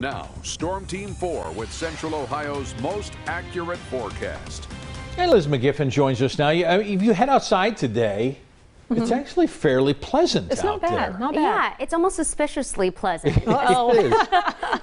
Now, Storm Team 4 with Central Ohio's most accurate forecast. And Liz McGiffin joins us now. If you head outside today, it's actually fairly pleasant It's out not bad, there. not bad. Yeah, it's almost suspiciously pleasant. Uh-oh. It is.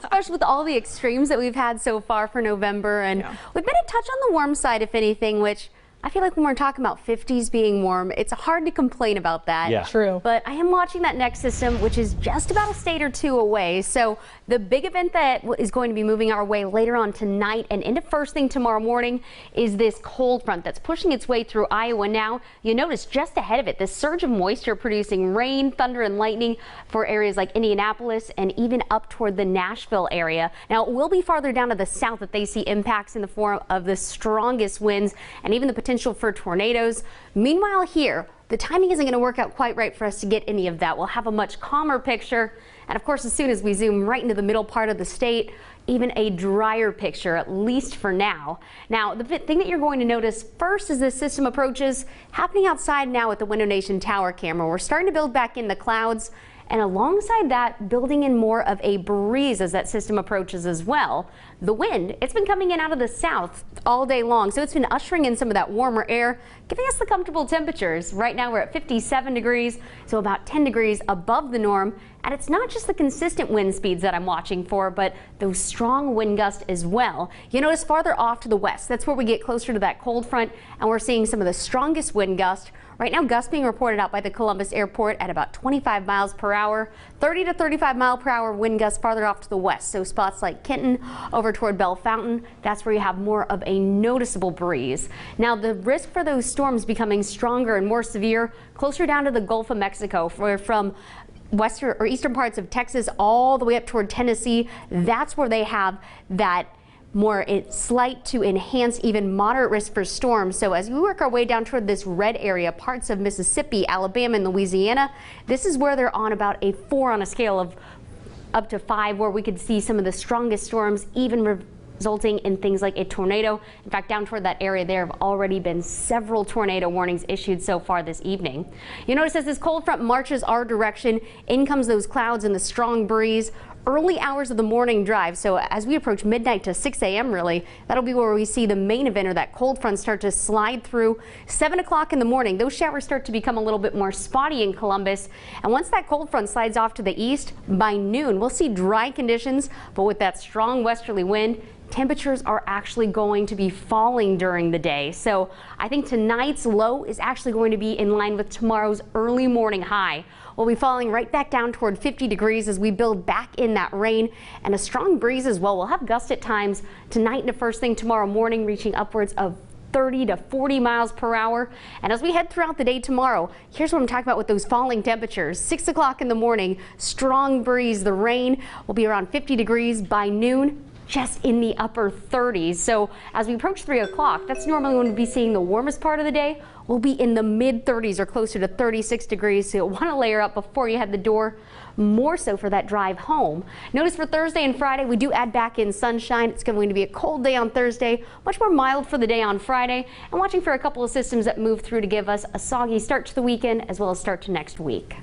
Especially with all the extremes that we've had so far for November. And we've been a touch on the warm side, if anything, which I feel like when we're talking about 50s being warm, it's hard to complain about that. Yeah. True. But I am watching that next system, which is just about a state or two away. So the big event that is going to be moving our way later on tonight and into first thing tomorrow morning is this cold front that's pushing its way through Iowa now. You notice just ahead of it, this surge of moisture producing rain, thunder, and lightning for areas like Indianapolis and even up toward the Nashville area. Now, it will be farther down to the south that they see impacts in the form of the strongest winds and even the potential for tornadoes. Meanwhile, here, the timing isn't going to work out quite right for us to get any of that. We'll have a much calmer picture. And of course, as soon as we zoom right into the middle part of the state, even a drier picture, at least for now. Now, the thing that you're going to notice first as this system approaches, happening outside now at the Window Nation Tower camera, we're starting to build back in the clouds. And alongside that, building in more of a breeze as that system approaches as well. The wind, it's been coming in out of the south all day long, so it's been ushering in some of that warmer air, giving us the comfortable temperatures. Right now we're at 57 degrees, so about 10 degrees above the norm. And it's not just the consistent wind speeds that I'm watching for, but those strong wind gusts as well. You notice farther off to the west, that's where we get closer to that cold front, and we're seeing some of the strongest wind gusts. Right now, gusts being reported out by the Columbus Airport at about 25 miles per hour, 30 to 35 mile per hour wind gusts farther off to the west. So spots like Kenton over toward Bell Fountain, that's where you have more of a noticeable breeze. Now, the risk for those storms becoming stronger and more severe closer down to the Gulf of Mexico, from western or eastern parts of Texas all the way up toward Tennessee. That's where they have that more slight to enhance even moderate risk for storms. So as we work our way down toward this red area, parts of Mississippi, Alabama, and Louisiana, this is where they're on about a 4 on a scale of up to 5, where we could see some of the strongest storms even resulting in things like a tornado. In fact, down toward that area there have already been several tornado warnings issued so far this evening. You notice as this cold front marches our direction, in comes those clouds and the strong breeze. Early hours of the morning drive, so as we approach midnight to 6 a.m. really, that'll be where we see the main event, or that cold front, start to slide through. 7 o'clock in the morning, those showers start to become a little bit more spotty in Columbus. And once that cold front slides off to the east, by noon, we'll see dry conditions, but with that strong westerly wind, temperatures are actually going to be falling during the day. So I think tonight's low is actually going to be in line with tomorrow's early morning high. We'll be falling right back down toward 50 degrees as we build back in that rain and a strong breeze as well. We'll have gusts at times tonight and the first thing tomorrow morning, reaching upwards of 30 to 40 miles per hour. And as we head throughout the day tomorrow, here's what I'm talking about with those falling temperatures. 6 o'clock in the morning, strong breeze. The rain will be around 50 degrees by noon, just in the upper 30s. So as we approach 3 o'clock, that's normally when we'll be seeing the warmest part of the day. We'll be in the mid 30s or closer to 36 degrees. So you'll want to layer up before you head the door, more so for that drive home. Notice for Thursday and Friday, we do add back in sunshine. It's going to be a cold day on Thursday, much more mild for the day on Friday, and watching for a couple of systems that move through to give us a soggy start to the weekend as well as start to next week.